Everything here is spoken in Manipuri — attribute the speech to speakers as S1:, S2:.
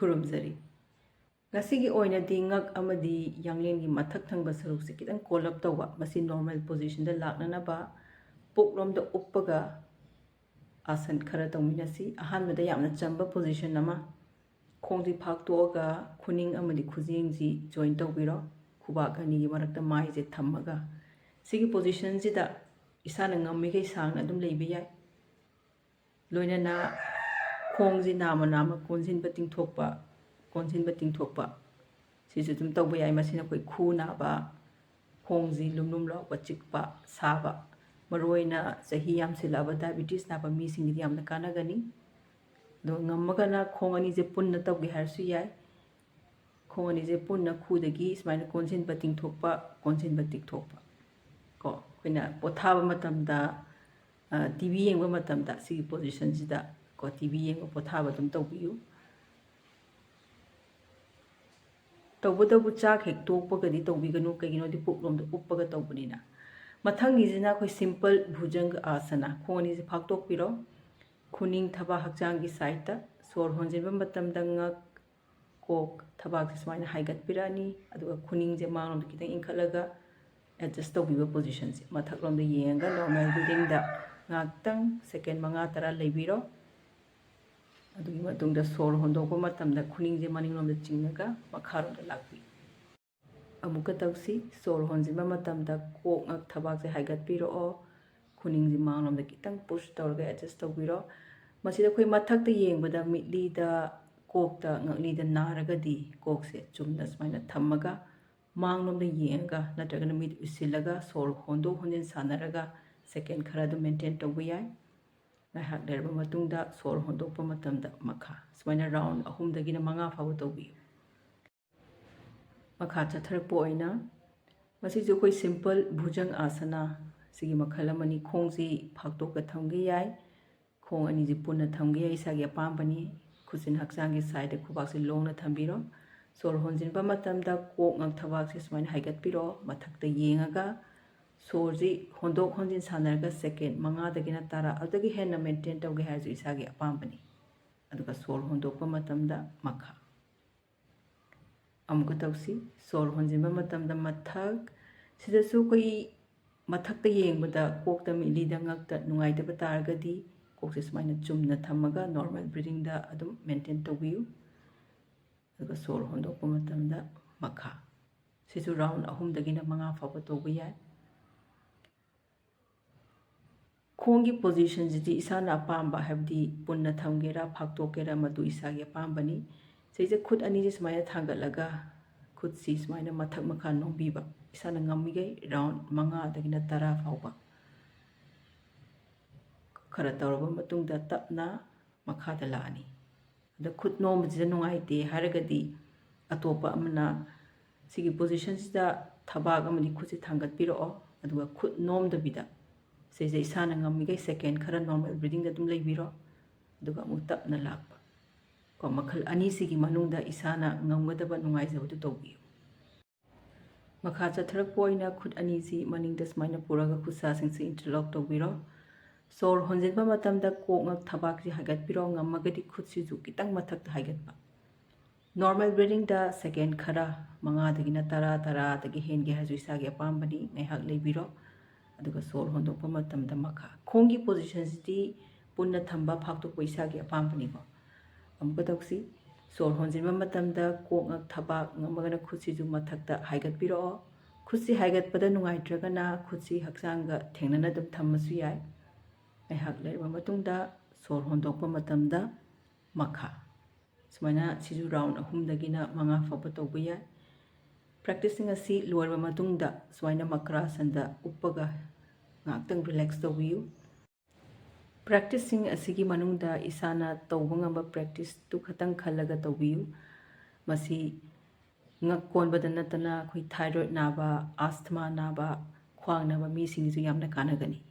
S1: ꯈꯨꯔꯨꯝꯖꯔꯤ ꯉꯁꯤꯒꯤ ꯑꯣꯏꯅꯗꯤ ꯉꯛ ꯑꯃꯗꯤ ꯌꯥꯡꯂꯦꯟꯒꯤ ꯃꯊꯛ ꯊꯪꯕ ꯁꯔꯨꯛꯁꯦ ꯈꯤꯇꯪ ꯀꯣꯜ ꯑꯞ ꯇꯧꯕ ꯃꯁꯤ ꯅꯣꯔꯃꯦꯜ ꯄꯣꯖꯤꯁꯟꯗ ꯂꯥꯛꯅꯅꯕ ꯄꯨꯛꯂꯣꯝꯗ ꯎꯞꯄꯒ आसन खरा तौमिनसी अहानबदा यामना चंबा पोजीशन अमा खोंजी फाक्तोगा खुनिंग अमदि खुजिंगजी जॉइन तौबिरो खुबाक अनिगी मरक्ता माइजे थम्मगा सिगी पोजीशन जिदा इसाना ngamigai sang adum leibe yai loinana खोंजी नामा नामा कोंजिन बतिंग थोकपा सिजु दुम तौबा याई मसिना कोई खु नाबा खोंजी लुमलुम लाउबा चिकपा साबा मरोइना सही याम सिलाबा डायबिटीज नाबा मी सिंगी यामना कानागनी दो ngमगना खोंग अनि जे पुन्ना तौगे हारसु याई खोंग अनि जे पुन्ना खुदगी स्माइना कोंजिन बतिंग थोकपा को कोइना पोथाबा मतमदा टीवी येंगबा मतमदा सिगी पोजीशन जिदा को टीवी येंगबा पोथाबा दुम तौबियु तौबदबु चाक हेक तोकपगदी तौबिगनु कगिनोदि पुकलोमदा उप्पगा तौबनिना मथंगीजिना कोई सिंपल भुजंग आसना खोंगनी जे फाक्तोकपिरो खुनिंग थबा हक्चांगी साइडता सोर होंजिनबा मतमदा ngak कोक थबाक सुमाइना हाइगतपिरानी अदुगा खुनिंग जे मांगलोमदा खितंग इंखलगा एडजस्ट तौबिबा पोजीशन से मथकलोमदा येंगा नॉर्मल ब्रीदिंग दा ngakतंग सेकेंड 5-10 लेबिरो अदुगी मतुंगदा सोर होंदोकपा मतमदा खुनिंग जे मानिंगलोमदा चिंगगा मखारोमदा लाक्पि अमुका तौसी सोर होंजिबा मतमदा कोक ngak थबाक से हाइगतपिरो खुनिंग जे मांगलोमदा खितंग पुश तौरगा एडजस्ट तौबिरो मसिदा कोई मथकता येंगबदा मिटलीदा कोकता ngakलीदा नारगदी कोक से चुमना स्माइना थम्मगा मांगलोमदा येंगा नत्रगना मिट उसिलगा सोर होंदो होंजिन सानरगा सेकेंड खरा दु मेंटेन तौबा याई नाइहाक लेरबा मतुंगदा सोर होंदोकपा मतमदा मखा स्माइना राउंड 3 दगिना 5 फाव तौबियु मखा चथरपो ओइना मसिजु कोई सिंपल भुजंग आसना सिगी मखल अमनी खोंजी फाक्तोका थमगे याई खोंग अनि जी पुन्ना थमगे याई सागी अपामबनी खुसिन हक्चांगी साइड खुबाकसे लोंगना थम्बिरो सोर होंजिनबा मतमदा कोक ngak थबाकसे स्माइना हाइगतपिरो मथक्ता येंगागा सोरजी होंदोक होंजिन सानरगा सेकेंड 5 दगिना 10 अदगी हेन्ना मेंटेन तौगे हाइजु इसागी अपामबनी अदुगा सोर होंदोकपा मतमदा मखा अमुका तौसी सोर होंजिनबा मतमदा मथक सिदसु कोई मथक्ता येंगबदा Kokta मिलीदा ngakta नुंगाइदबा तारगदी कोकसे स्माइना Chumna थम्मगा normal breathing दा अदुम मेंटेन तौबियु अदुगा सोर होंदोकपा मतमदा मखा सिजु राउंड 3 दगिना 5 फाव तौबा याई खोंगी पोजीशन जिदी इसाना अपामबा हबदी पुन्ना थमगेरा फाक्तोकेरा मदु इसागी अपामबनी सेजे खुद अनि जे स्माइना थांगलगा खुद सी स्माइना मथक मखा नोंबीबा इसाना ngamigai राउंड 5 दगिना 10 फावबा खरा तौरबा मतुंगदा तपना मखादा लानी अदा खुद नोंबजिदा नुंगाइते हारगदी अतोपा अमना सिगी पोजीशन सिदा थबाक अमनि खुदसे थांगतपिरो अदुगा खुद नोंमदबिदा सेजे इसाना ngamigai सेकेंड खरा नॉर्मल ब्रीदिंग दा दुम लेबिरो अदुगा अमु तपना लाकपा को मखल अनि सिगी मनुंगदा इसाना ngamgadaba नुंगाइजबदु तौबियु मखा चथरक पोइना खुद अनि जी मनिंगदा स्माइना पुरागा खुसा सिंगसे इंटरलॉक तौबिरो सोर होंजिनबा मतमदा कोक ngak थबाक जी हाइगतपिरो ngamagadi खुद सिजु कितंग मथकता हाइगतपा नॉर्मल ब्रीदिंग दा सेकेंड खरा 5 दगिना 10 दगी हेनगे हाजु इसागी अपामबनी नैहाक लेबिरो अदुगा सोर होंदोकपा मतमदा मखा खोंगी पोजीशन सिदी पुन्ना थंबा फाक्तोकपा इसागी अपामबनी को अमुका तौसी सोर होंजिनबा मतमदा कोक ngak थबाक ngamagana खुदसिजु मथकता हाइगतपिरो खुदसि हाइगतपदा नुंगाइत्रगना खुदसि हक्चांगा थेंगनना दम थम्मसु याई नैहाक लेरबा मतुंगदा सोर होंदोकपा मतमदा मखा सुमाइना सिजु राउंड 3 दगिना 5 फाव तौबा याई प्रैक्टिसिंग असी लोरबा मतुंगदा सुमाइना मकरासनदा उप्पगा ngakतंग रिलैक्स तौबियु प्रैक्टिसिंग असिगी मनुंगदा इसाना तौबा ngamba प्रैक्टिस तु खतंग खलगा तौबियु मसी ngak कोनबदा नतना खोई थायराइड नाबा आस्थमा नाबा ख्वांग नाबा मी सिंगिजु यामना कानागनी